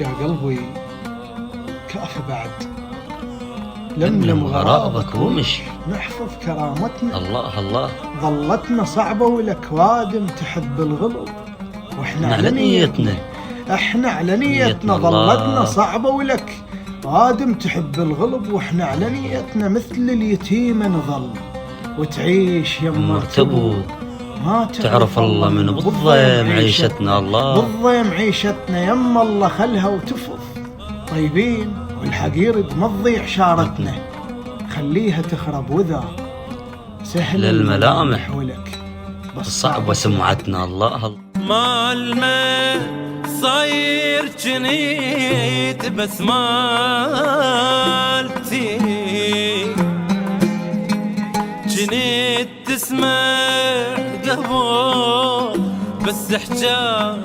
يا قلبي كافي بعد، لملم غرابك ومشي، نحفظ كرامتنا. الله الله، ظلتنا صعبة ولك تحب الغلب، واحنا على نيتنا، احنا على نيتنا. نيتنا الله. ظلتنا صعبة ولك تحب الغلب، واحنا على نيتنا. مثل اليتيمة نظل وتعيش يم مرتبو، ما تعرف الله من بالضيم عيشتنا. الله بالضيم عيشتنا يم الله، خلها وتفض طيبين، والحقير تمضي عشارتنا، خليها تخرب وذا سهل الملامح ولك الصعبة سمعتنا. الله ما الماء صاير جنيت بس مالتي، جنيت تسمع قبل بس حجاج